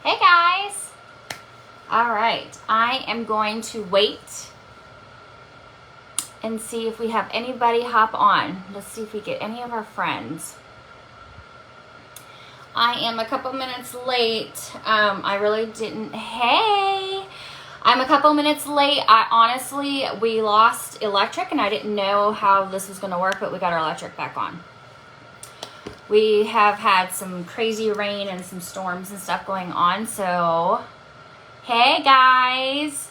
Hey guys! Alright, I am going to wait and see if we have anybody hop on. Let's see if we get any of our friends. I am a couple minutes late. I really didn't. Hey! I'm a couple minutes late. We lost electric and I didn't know how this was going to work, but we got our electric back on. We have had some crazy rain and some storms and stuff going on, so hey guys.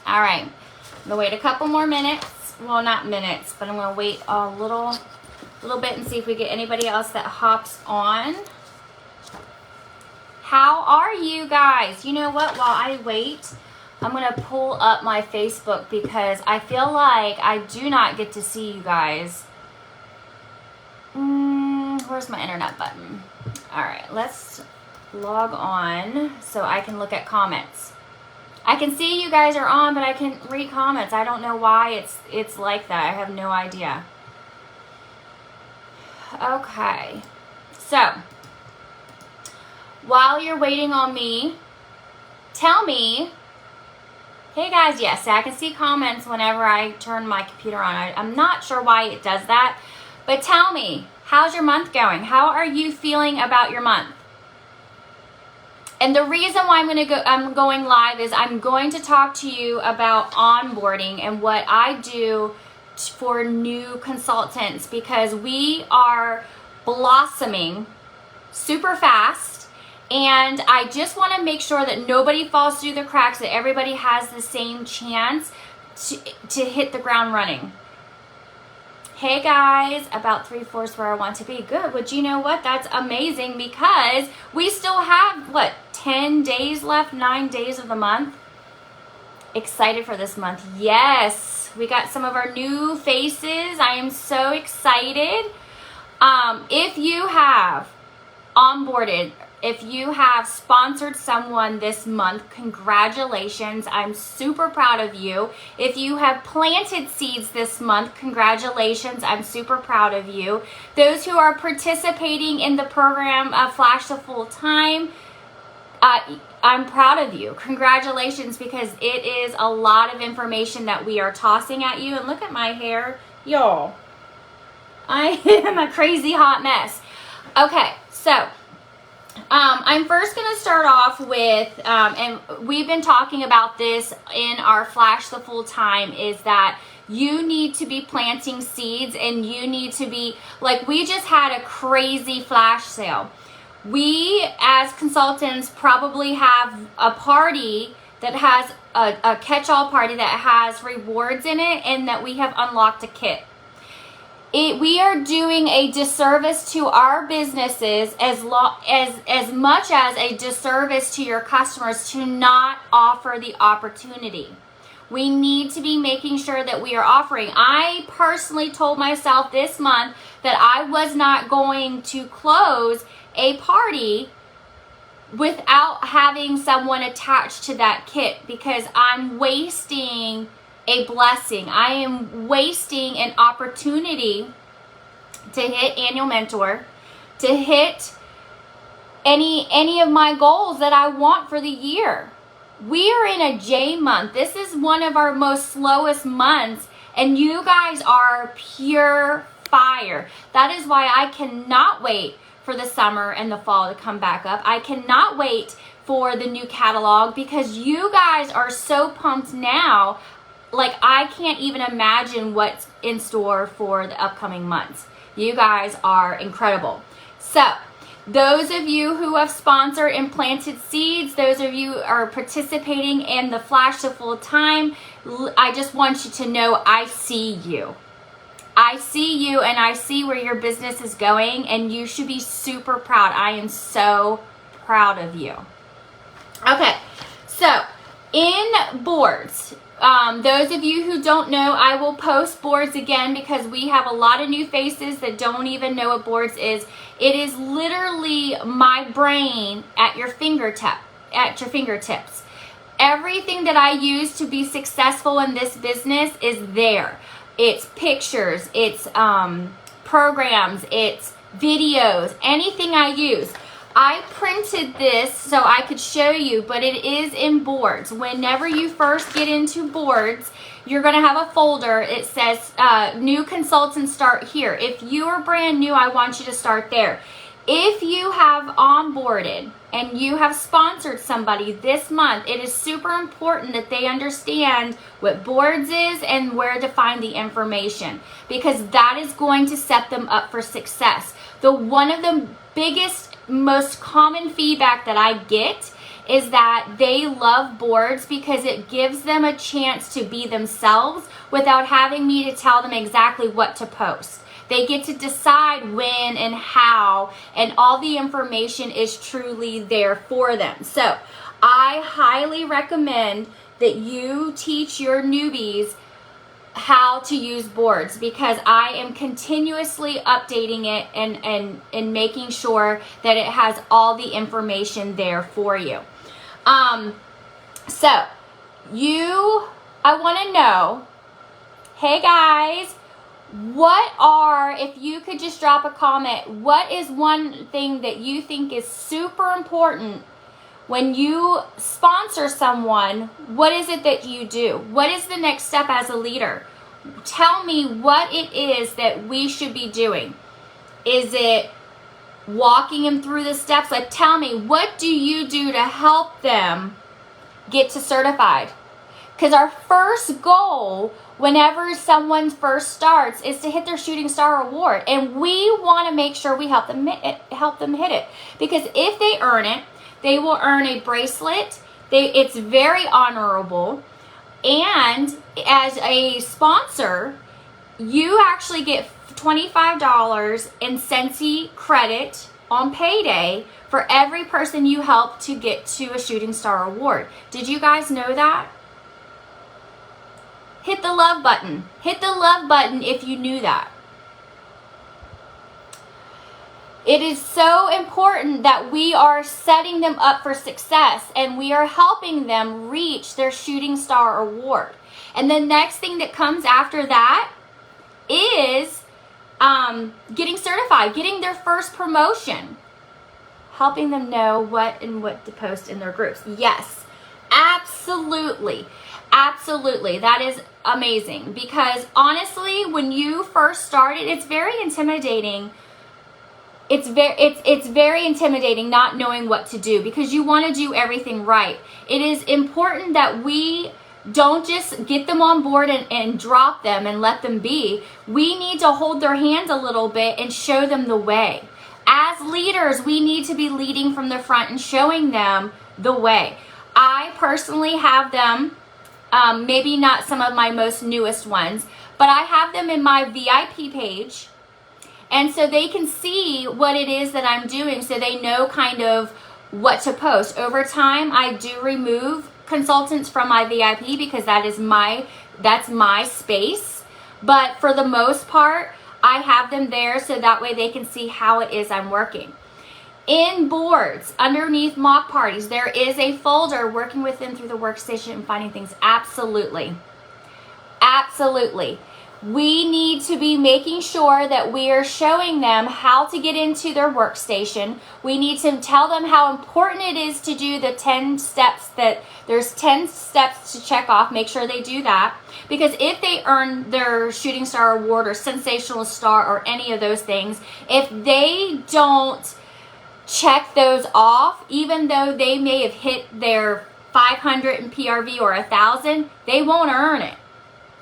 All right, I'm gonna wait a couple more minutes. Well, not minutes, but I'm gonna wait a little bit and see if we get anybody else that hops on. How are you guys? You know what, while I wait, I'm gonna pull up my Facebook because I feel like I do not get to see you guys. Where's my internet button? All right, let's log on so I can look at comments. I can see you guys are on, but I can read comments. I don't know why it's like that. I have no idea. Okay, so while you're waiting on me, tell me. Hey guys, yes, I can see comments whenever I turn my computer on. I'm not sure why it does that, but tell me. How's your month going? How are you feeling about your month? And the reason why I'm going live is I'm going to talk to you about onboarding and what I do for new consultants, because we are blossoming super fast, and I just want to make sure that nobody falls through the cracks, that everybody has the same chance to hit the ground running. Hey guys, about 3/4 where I want to be. Good. But you know what? That's amazing, because we still have, what, 10 days left, 9 days of the month. Excited for this month. Yes, we got some of our new faces. I am so excited. If you have onboarded, if you have sponsored someone this month, congratulations. I'm super proud of you. If you have planted seeds this month, congratulations. I'm super proud of you. Those who are participating in the program Flash to Full Time, I'm proud of you. Congratulations, because it is a lot of information that we are tossing at you. And look at my hair. Y'all, I am a crazy hot mess. Okay, so I'm first going to start off with, and we've been talking about this in our Flash the Full Time, is that you need to be planting seeds, and you need to be, like, we just had a crazy flash sale. We as consultants probably have a party that has a catch-all party that has rewards in it, and that we have unlocked a kit. We are doing a disservice to our businesses as much as a disservice to your customers to not offer the opportunity. We need to be making sure that we are offering. I personally told myself this month that I was not going to close a party without having someone attached to that kit, because I'm wasting a blessing. I am wasting an opportunity to hit Annual Mentor, to hit any of my goals that I want for the year. We are in a J month. This is one of our most slowest months, and you guys are pure fire. That is why I cannot wait for the summer and the fall to come back up. I cannot wait for the new catalog, because you guys are so pumped now. Like, I can't even imagine what's in store for the upcoming months. You guys are incredible. So, those of you who have sponsored and planted seeds, those of you who are participating in the Flash to Full Time, I just want you to know I see you. I see you, and I see where your business is going, and you should be super proud. I am so proud of you. Okay, so in boards, those of you who don't know, I will post boards again, because we have a lot of new faces that don't even know what boards is. It is literally my brain at your fingertips. Everything that I use to be successful in this business is there. It's pictures, it's programs, it's videos, anything I use. I printed this so I could show you, but it is in boards. Whenever you first get into boards, you're going to have a folder. It says new consultants start here. If you are brand new, I want you to start there. If you have onboarded and you have sponsored somebody this month, it is super important that they understand what boards is and where to find the information, because that is going to set them up for success. One of the biggest, most common feedback that I get is that they love boards because it gives them a chance to be themselves without having me to tell them exactly what to post. They get to decide when and how, and all the information is truly there for them. So I highly recommend that you teach your newbies how to use boards, because I am continuously updating it and making sure that it has all the information there for you. So I want to know, hey guys, if you could just drop a comment, what is one thing that you think is super important when you sponsor someone? What is it that you do? What is the next step as a leader? Tell me what it is that we should be doing. Is it walking them through the steps? Like, tell me, what do you do to help them get to certified? Because our first goal whenever someone first starts is to hit their Shooting Star Award, and we want to make sure we help them hit it, because if they earn it, they will earn a bracelet. It's very honorable, and as a sponsor, you actually get $25 in Scentsy credit on payday for every person you help to get to a Shooting Star Award. Did you guys know that? Hit the love button. Hit the love button if you knew that. It is so important that we are setting them up for success, and we are helping them reach their Shooting Star Award. And the next thing that comes after that is getting certified, getting their first promotion, helping them know what to post in their groups. Yes, absolutely. Absolutely. That is amazing, because honestly, when you first started, it's very intimidating. It's very intimidating not knowing what to do, because you want to do everything right. It is important that we don't just get them on board and drop them and let them be. We need to hold their hands a little bit and show them the way. As leaders, we need to be leading from the front and showing them the way. I personally have them, maybe not some of my most newest ones, but I have them in my VIP page. And so they can see what it is that I'm doing, so they know kind of what to post. Over time, I do remove consultants from my VIP because that's my space. But for the most part, I have them there so that way they can see how it is I'm working. In boards, underneath mock parties, there is a folder, working with them through the workstation and finding things. Absolutely. Absolutely. We need to be making sure that we are showing them how to get into their workstation. We need to tell them how important it is to do the 10 steps, that there's 10 steps to check off. Make sure they do that. Because if they earn their Shooting Star Award or Sensational Star or any of those things, if they don't check those off, even though they may have hit their 500 in PRV or 1,000, they won't earn it.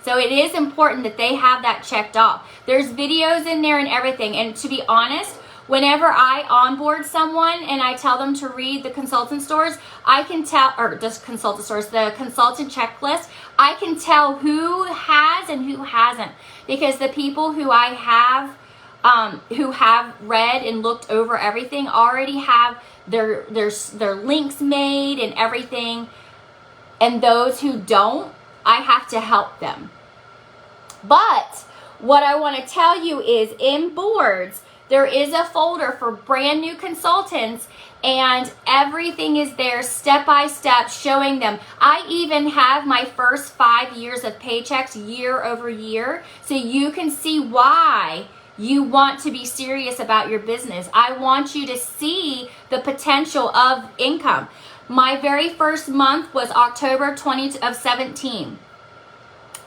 So it is important that they have that checked off. There's videos in there and everything. And to be honest, whenever I onboard someone and I tell them to read the consultant stores, I can tell, or just consultant stores, the consultant checklist, I can tell who has and who hasn't. Because the people who I have, who have read and looked over everything already have their links made and everything. And those who don't, I have to help them. But what I want to tell you is, in boards, there is a folder for brand new consultants, and everything is there step by step, showing them. I even have my first 5 years of paychecks year over year, so you can see why You want to be serious about your business. I want you to see the potential of income. My very first month was October 2017.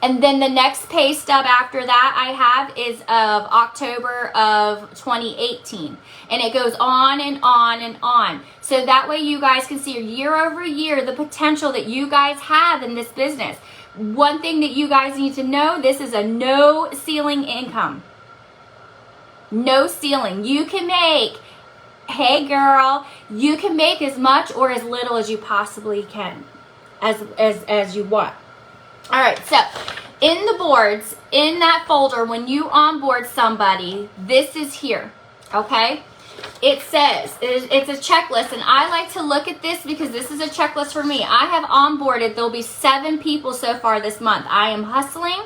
And then the next pay stub after that I have is of October of 2018. And it goes on and on and on. So that way you guys can see year over year the potential that you guys have in this business. One thing that you guys need to know, this is a no ceiling income. No ceiling. You can make, hey girl, you can make as much or as little as you possibly can, as you want. All right, so in the boards, in that folder, when you onboard somebody, this is here, okay? It says, it's a checklist, and I like to look at this because this is a checklist for me. I have onboarded, there'll be 7 people so far this month. I am hustling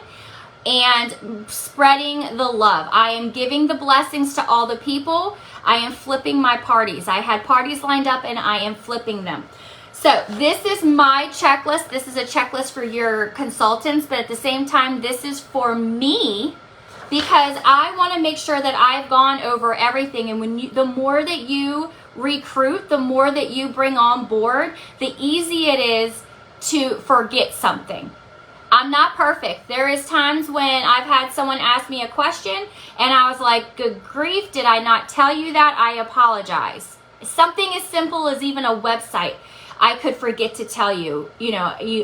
and spreading the love. I am giving the blessings to all the people. I am flipping my parties. I had parties lined up and I am flipping them. So this is my checklist. This is a checklist for your consultants, but at the same time, this is for me because I want to make sure that I've gone over everything. And when the more that you recruit, the more that you bring on board, the easier it is to forget something. I'm not perfect. There is times when I've had someone ask me a question and I was like, good grief, did I not tell you that? I apologize. Something as simple as even a website. I could forget to tell you,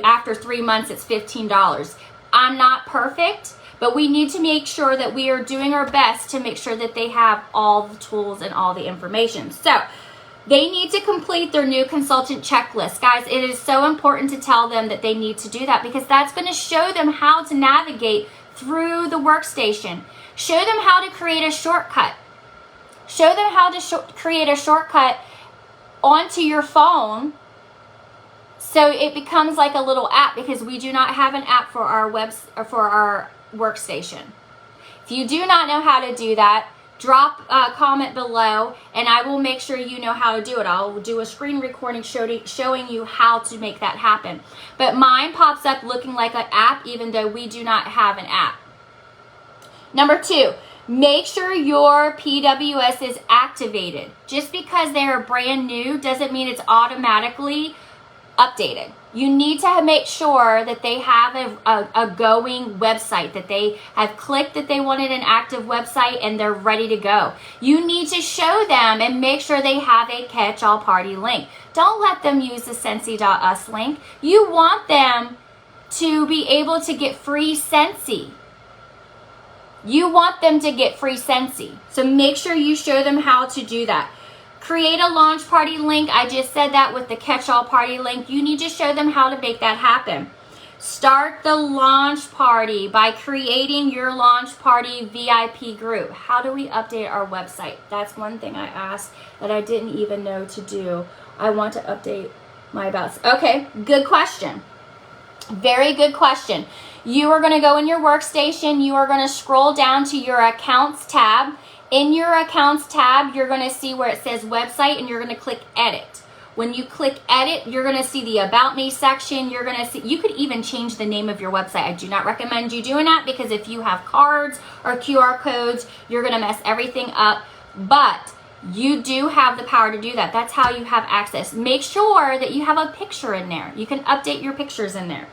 after 3 months, it's $15. I'm not perfect, but we need to make sure that we are doing our best to make sure that they have all the tools and all the information. So they need to complete their new consultant checklist. Guys, it is so important to tell them that they need to do that because that's going to show them how to navigate through the workstation. Show them how to create a shortcut. Show them how to create a shortcut onto your phone. So it becomes like a little app because we do not have an app for our workstation. If you do not know how to do that, drop a comment below and I will make sure you know how to do it. I'll do a screen recording showing you how to make that happen. But mine pops up looking like an app even though we do not have an app. Number 2, make sure your PWS is activated. Just because they're brand new doesn't mean it's automatically updated. You need to make sure that they have a going website, that they have clicked that they wanted an active website and they're ready to go. You need to show them and make sure they have a catch-all party link. Don't let them use the Scentsy.us link. You want them to be able to get free Scentsy. You want them to get free Scentsy. So make sure you show them how to do that. Create a launch party link. I just said that with the catch-all party link. You need to show them how to make that happen. Start the launch party by creating your launch party VIP group. How do we update our website? That's one thing I asked that I didn't even know to do. I want to update my about. Okay, good question. Very good question. You are going to go in your workstation. You are going to scroll down to your accounts tab. In your accounts tab, you're going to see where it says website and you're going to click edit. When you click edit, you're going to see the about me section. You're going to see, you could even change the name of your website. I do not recommend you doing that because if you have cards or QR codes, you're going to mess everything up. But you do have the power to do that. That's how you have access. Make sure that you have a picture in there. You can update your pictures in there.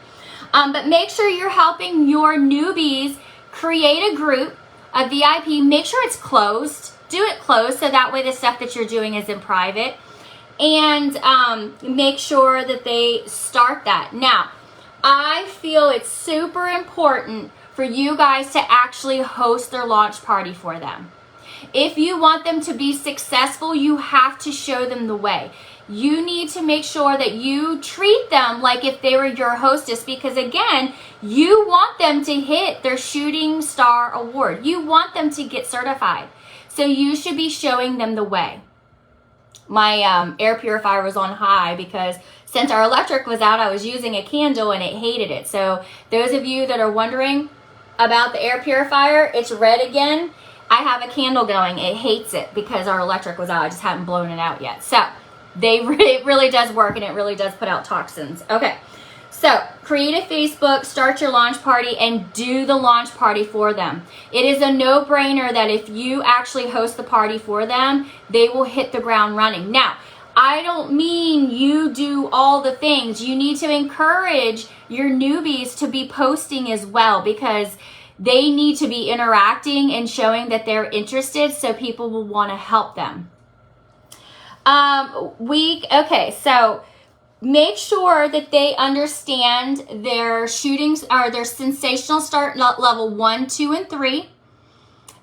But make sure you're helping your newbies create a group, a VIP. Make sure it's closed. Do it closed so that way the stuff that you're doing is in private. And make sure that they start that. Now, I feel it's super important for you guys to actually host their launch party for them. If you want them to be successful, you have to show them the way. You need to make sure that you treat them like if they were your hostess because, again, you want them to hit their shooting star award. You want them to get certified. So you should be showing them the way. My air purifier was on high because since our electric was out, I was using a candle and it hated it. So those of you that are wondering about the air purifier, it's red again. I have a candle going. It hates it because our electric was out. I just haven't blown it out yet. So it really does work and it really does put out toxins. Okay, So create a Facebook, start your launch party, and do the launch party for them. It is a no-brainer that if you actually host the party for them, they will hit the ground running. Now, I don't mean you do all the things. You need to encourage your newbies to be posting as well, because they need to be interacting and showing that they're interested, so people will want to help them. Okay, so make sure that they understand their shootings or their sensational start level 1, 2, and 3.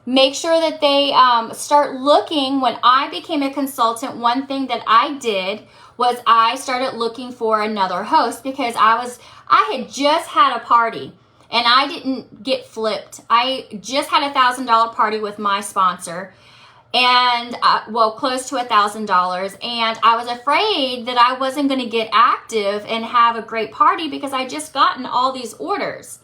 Make sure that they start looking. When I became a consultant, one thing that I did was I started looking for another host, because I had just had a party and I didn't get flipped. I just had $1,000 party with my sponsor, and close to $1,000, and I was afraid that I wasn't going to get active and have a great party because I just gotten all these orders.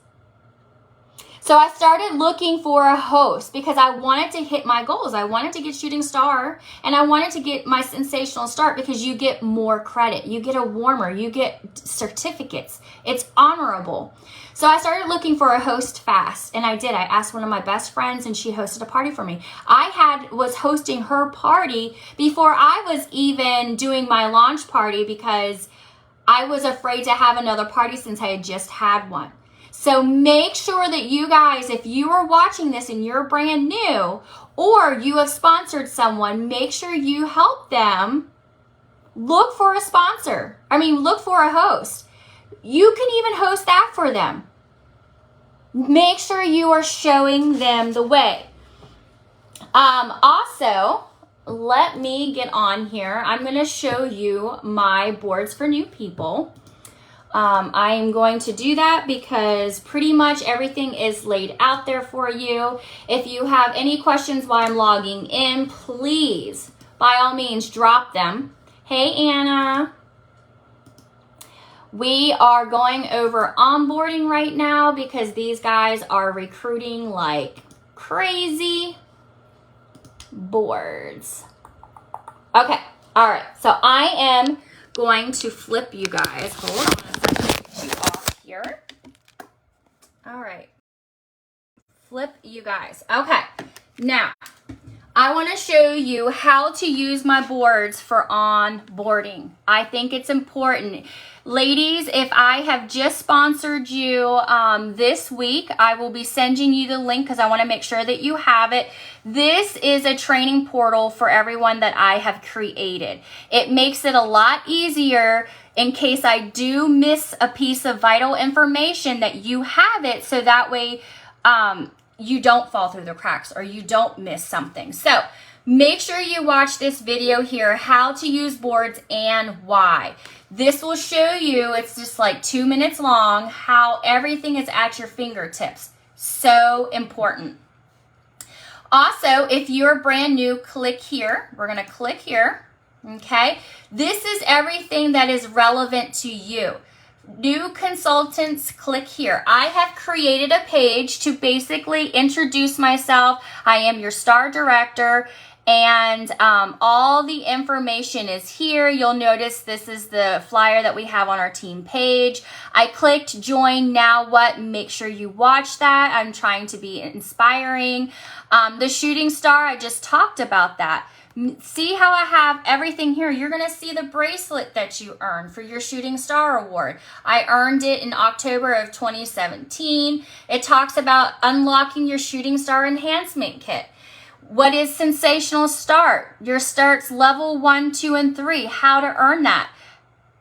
So I started looking for a host because I wanted to hit my goals. I wanted to get shooting star, and I wanted to get my sensational start, because you get more credit. You get a warmer, you get certificates. It's honorable. So I started looking for a host fast, and I did. I asked one of my best friends, and she hosted a party for me. I was hosting her party before I was even doing my launch party, because I was afraid to have another party since I had just had one. So make sure that you guys, if you are watching this and you're brand new, or you have sponsored someone, make sure you help them look for a sponsor. Look for a host. You can even host that for them. Make sure you are showing them the way. Also, let me get on here. I'm going to show you my boards for new people. I am going to do that because pretty much everything is laid out there for you. If you have any questions while I'm logging in, please, by all means, drop them. Hey, Anna. We are going over onboarding right now because these guys are recruiting like crazy. Boards. Okay. All right. So I am going to flip you guys. Hold on a second. Get you off here. All right. Flip you guys. Okay. Now, I want to show you how to use my boards for onboarding. I think it's important. Ladies, if I have just sponsored you this week, I will be sending you the link because I want to make sure that you have it. This is a training portal for everyone that I have created. It makes it a lot easier in case I do miss a piece of vital information that you have it, so that way you don't fall through the cracks or you don't miss something. So make sure you watch this video here, how to use boards and why. This will show you, it's just like 2 minutes long, how everything is at your fingertips. So important. Also, if you're brand new, click here. We're going to click here. Okay. This is everything that is relevant to you. New consultants, click here. I have created a page to basically introduce myself. I am your star director, and all the information is here. You'll notice this is the flyer that we have on our team page. I clicked join now what. Make sure you watch that. I'm trying to be inspiring. The shooting star, I just talked about that. See how I have everything here? You're going to see the bracelet that you earned for your Shooting Star Award. I earned it in October of 2017. It talks about unlocking your Shooting Star Enhancement Kit. What is Sensational Start? Your starts level 1, 2, and 3. How to earn that.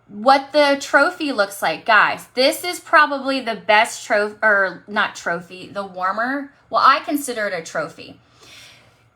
What the trophy looks like. Guys, this is probably the best trophy, or not trophy, the warmer. Well, I consider it a trophy.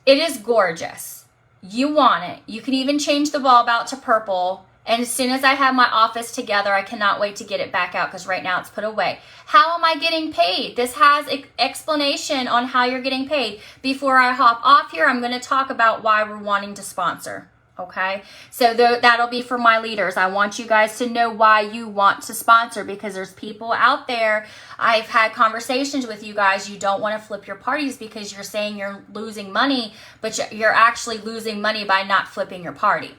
It is gorgeous. You want it. You can even change the bulb out to purple. And as soon as I have my office together, I cannot wait to get it back out because right now it's put away. How am I getting paid? This has an explanation on how you're getting paid. Before I hop off here, I'm going to talk about why we're wanting to sponsor. Okay, so that'll be for my leaders. I want you guys to know why you want to sponsor, because there's people out there. I've had conversations with you guys. You don't want to flip your parties because you're saying you're losing money, but you're actually losing money by not flipping your party.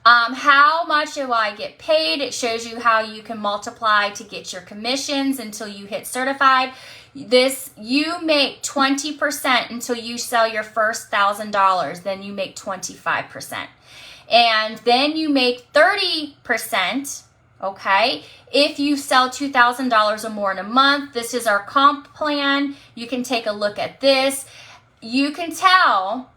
How much do I get paid? It shows you how you can multiply to get your commissions until you hit certified. You make 20% until you sell your first $1,000. Then you make 25%. And then you make 30%, okay, if you sell $2,000 or more in a month. This is our comp plan. You can take a look at this. You can tell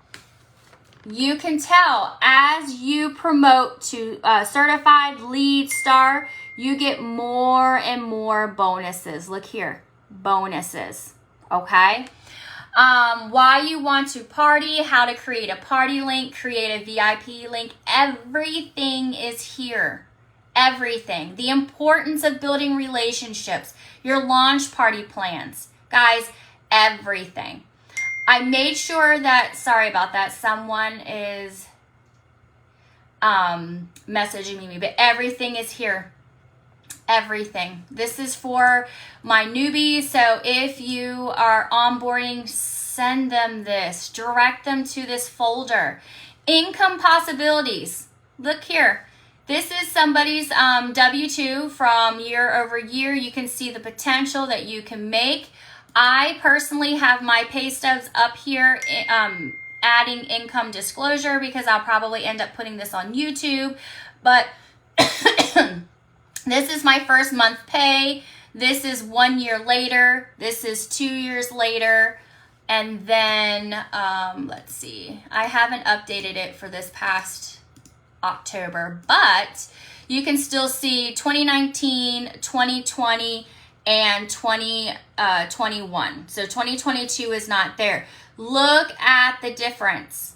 as you promote to certified lead star, you get more and more bonuses. Look here, bonuses, okay? Why you want to party, how to create a party link, create a VIP link, everything is here. Everything. The importance of building relationships, your launch party plans. Guys, everything. I made sure that, sorry about that, someone is messaging me, but everything is here. Everything. This is for my newbies. So if you are onboarding, send them this. Direct them to this folder. Income possibilities. Look here. This is somebody's W-2 from year over year. You can see the potential that you can make. I personally have my pay stubs up here, adding income disclosure, because I'll probably end up putting this on YouTube. But this is my first month pay. This is 1 year later. This is 2 years later. And then, let's see. I haven't updated it for this past October, but you can still see 2019, 2020, and 2021. So 2022 is not there. Look at the difference.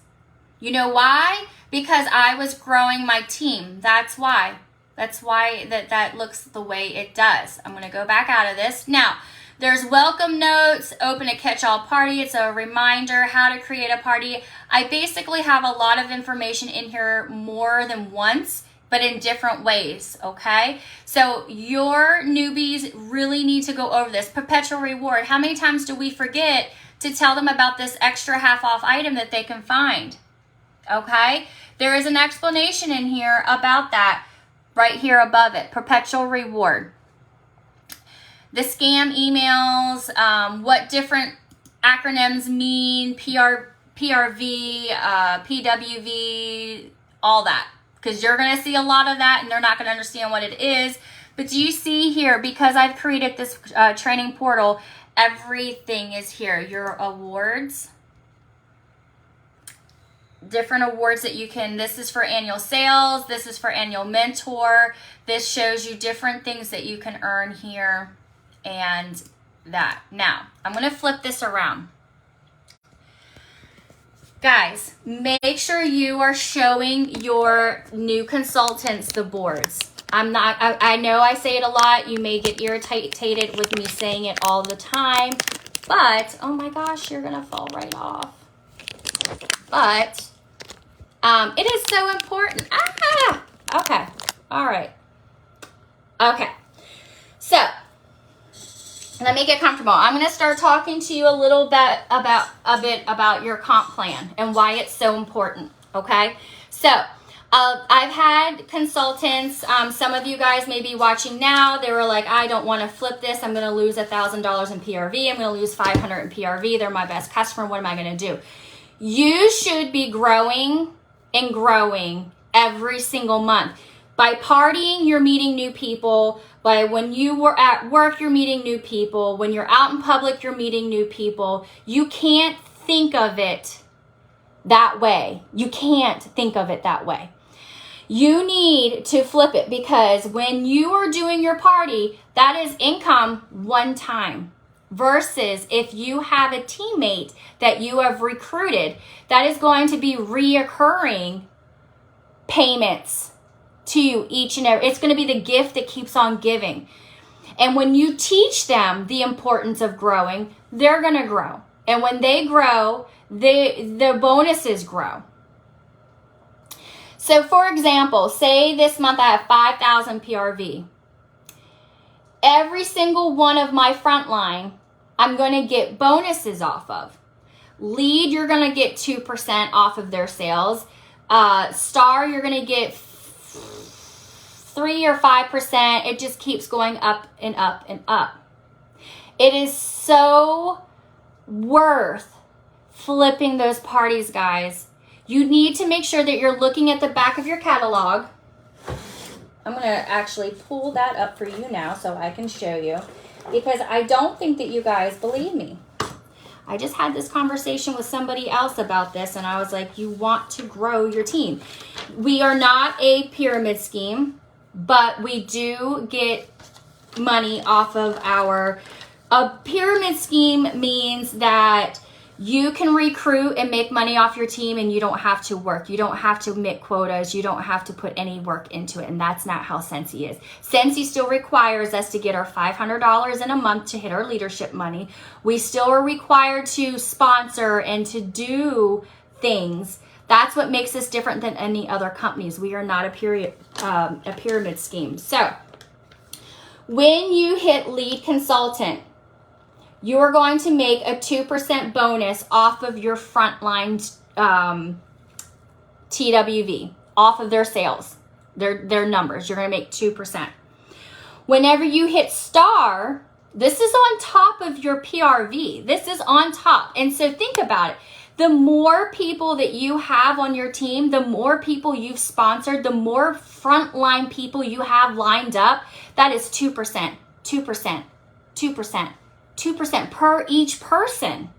You know why? Because I was growing my team. That's why. That's why that looks the way it does. I'm going to go back out of this. Now, there's welcome notes, open a catch-all party. It's a reminder how to create a party. I basically have a lot of information in here more than once, but in different ways, okay? So your newbies really need to go over this. Perpetual reward. How many times do we forget to tell them about this extra half off item that they can find, okay? There is an explanation in here about that right here above it, perpetual reward. The scam emails, what different acronyms mean, PRV, PWV, all that. Because you're going to see a lot of that and they're not going to understand what it is. But do you see here, because I've created this training portal, everything is here. Your awards, different awards that you can, this is for annual sales, this is for annual mentor. This shows you different things that you can earn here and that. Now, I'm going to flip this around. Guys, make sure you are showing your new consultants the boards. I know I say it a lot. You may get irritated with me saying it all the time, but oh my gosh, you're going to fall right off. But it is so important. Okay. All right. Okay. So let me get comfortable. I'm going to start talking to you a little bit about your comp plan and why it's so important. Okay. So I've had consultants. Some of you guys may be watching now. They were like, I don't want to flip this. I'm going to lose $1,000 in PRV. I'm going to lose $500 in PRV. They're my best customer. What am I going to do? You should be growing and growing every single month. By partying, you're meeting new people. By when you were at work, you're meeting new people. When you're out in public, you're meeting new people. You can't think of it that way. You can't think of it that way. You need to flip it, because when you are doing your party, that is income one time. Versus if you have a teammate that you have recruited, that is going to be reoccurring payments to you each and every. It's going to be the gift that keeps on giving. And when you teach them the importance of growing, they're going to grow. And when they grow, the bonuses grow. So for example, say this month I have 5,000 PRV. Every single one of my frontline, I'm going to get bonuses off of. Lead, you're going to get 2% off of their sales. Star, you're going to get 3 or 5%. It just keeps going up and up and up. It is so worth flipping those parties, guys. You need to make sure that you're looking at the back of your catalog. I'm going to actually pull that up for you now so I can show you, because I don't think that you guys believe me. I just had this conversation with somebody else about this, and I was like, you want to grow your team. We are not a pyramid scheme, but we do get money off of a pyramid scheme means that you can recruit and make money off your team and you don't have to work. You don't have to make quotas. You don't have to put any work into it. And that's not how Scentsy is. Scentsy still requires us to get our $500 in a month to hit our leadership money. We still are required to sponsor and to do things. That's what makes us different than any other companies. We are not a pyramid scheme. So when you hit lead consultant, you are going to make a 2% bonus off of your frontline TWV, off of their sales, their numbers. You're going to make 2%. Whenever you hit star, this is on top of your PRV. This is on top. And so think about it. The more people that you have on your team, the more people you've sponsored, the more frontline people you have lined up, that is 2%, 2%, 2%. 2% per each person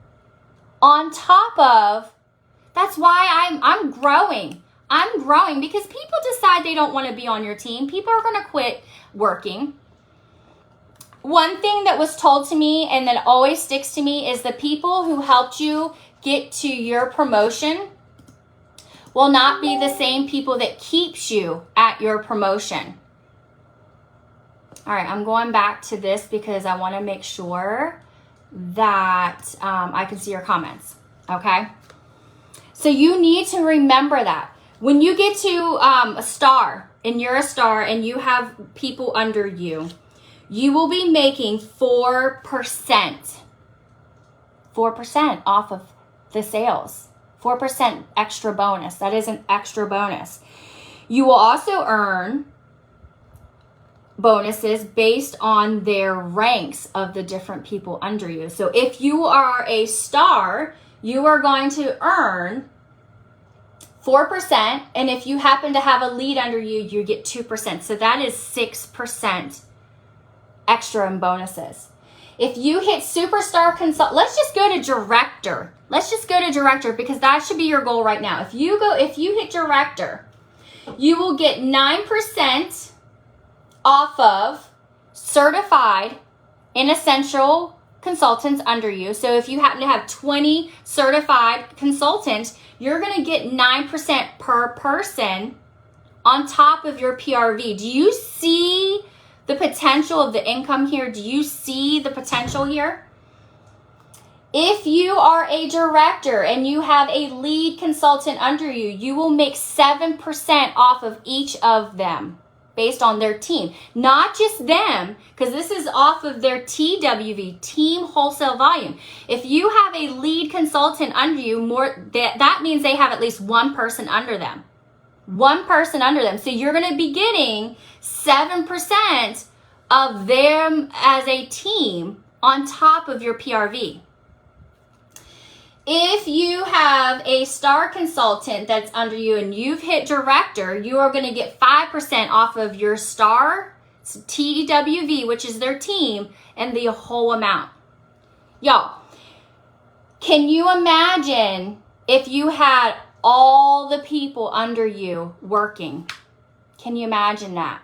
on top of. That's why I'm growing. I'm growing because people decide they don't want to be on your team. People are going to quit working. One thing that was told to me and that always sticks to me is the people who helped you get to your promotion will not be the same people that keeps you at your promotion. All right, I'm going back to this because I want to make sure that I can see your comments, okay? So you need to remember that. When you get to a star, and you're a star, and you have people under you, you will be making 4%. 4% off of the sales. 4% extra bonus. That is an extra bonus. You will also earn bonuses based on their ranks of the different people under you. So if you are a star, you are going to earn 4%, and if you happen to have a lead under you, you get 2%. So that is 6% extra in bonuses. If you hit superstar consult, let's just go to director. Let's just go to director because that should be your goal right now. If you hit director, you will get 9% off of certified and essential consultants under you. So if you happen to have 20 certified consultants, you're going to get 9% per person on top of your PRV. Do you see the potential of the income here? Do you see the potential here? If you are a director and you have a lead consultant under you, you will make 7% off of each of them based on their team. Not just them, because this is off of their TWV, team wholesale volume. If you have a lead consultant under you, that means they have at least one person under them. One person under them. So you're going to be getting 7% of them as a team on top of your PRV. If you have a star consultant that's under you and you've hit director, you are going to get 5% off of your star TWV, which is their team, and the whole amount. Y'all, can you imagine if you had all the people under you working? Can you imagine that?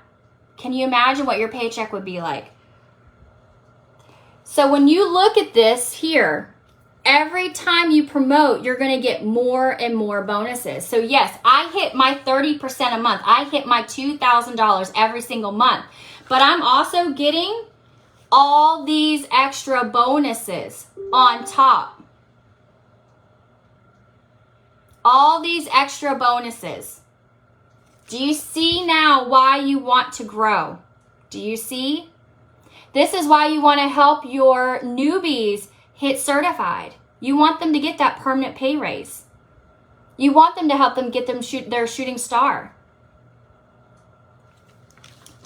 Can you imagine what your paycheck would be like? So when you look at this here, every time you promote, you're going to get more and more bonuses. So yes, I hit my 30% a month. I hit my $2,000 every single month. But I'm also getting all these extra bonuses on top. All these extra bonuses. Do you see now why you want to grow? Do you see? This is why you want to help your newbies hit certified. You want them to get that permanent pay raise. You want them to help them get their shooting star.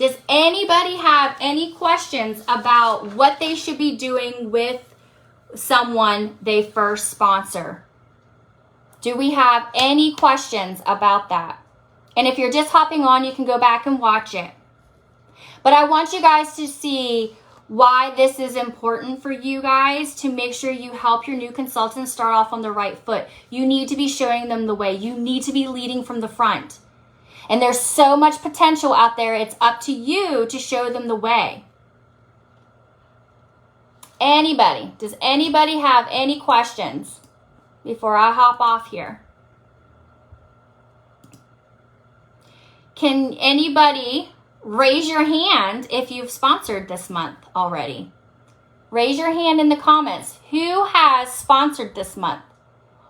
Does anybody have any questions about what they should be doing with someone they first sponsor? Do we have any questions about that? And if you're just hopping on, you can go back and watch it. But I want you guys to see why this is important for you guys, to make sure you help your new consultants start off on the right foot. You need to be showing them the way. You need to be leading from the front. And there's so much potential out there. It's up to you to show them the way. Anybody? Does anybody have any questions before I hop off here? Can anybody raise your hand if you've sponsored this month already? Raise your hand in the comments. Who has sponsored this month?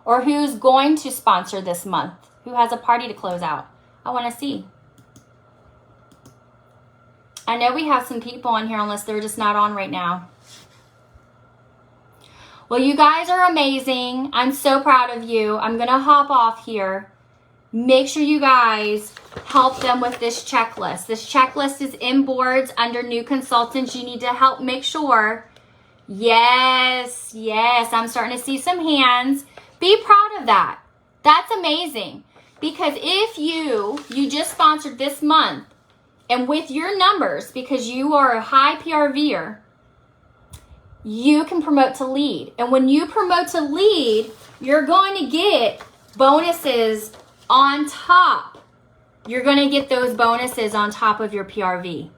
Or who's going to sponsor this month? Who has a party to close out? I want to see. I know we have some people on here, unless they're just not on right now. Well, you guys are amazing. I'm so proud of you. I'm going to hop off here. Make sure you guys help them with this checklist. This checklist is in boards under new consultants. You need to help make sure. Yes, I'm starting to see some hands. Be proud of that. That's amazing. Because if you just sponsored this month, and with your numbers, because you are a high PRVer, you can promote to lead. And when you promote to lead, you're going to get bonuses on top. You're going to get those bonuses on top of your PRV.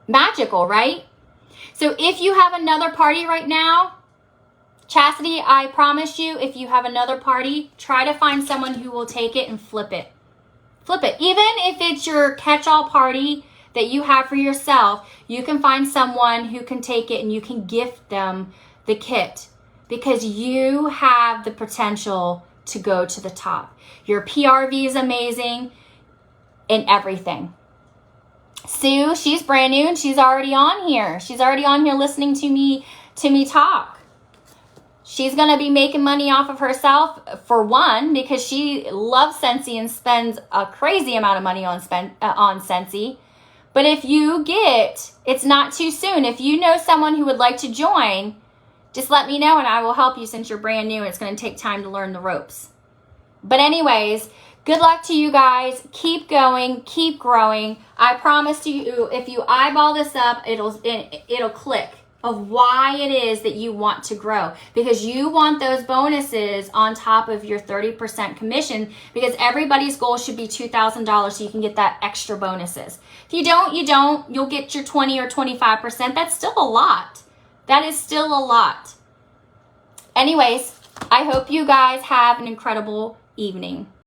Magical, right? So if you have another party right now, Chastity, I promise you, if you have another party, try to find someone who will take it and flip it. Flip it. Even if it's your catch-all party that you have for yourself, you can find someone who can take it and you can gift them the kit, because you have the potential to go to the top. Your PRV is amazing in everything. Sue, she's brand new and she's already on here. She's already on here listening to me talk. She's going to be making money off of herself, for one, because she loves Scentsy and spends a crazy amount of money on Scentsy. But if you it's not too soon. If you know someone who would like to join, just let me know and I will help you, since you're brand new and it's going to take time to learn the ropes. But anyways, good luck to you guys. Keep going, keep growing. I promise you, if you eyeball this up, it'll click of why it is that you want to grow, because you want those bonuses on top of your 30% commission, because everybody's goal should be $2,000 so you can get that extra bonuses. If you don't, you'll get your 20 or 25%. That's still a lot. That is still a lot. Anyways, I hope you guys have an incredible evening.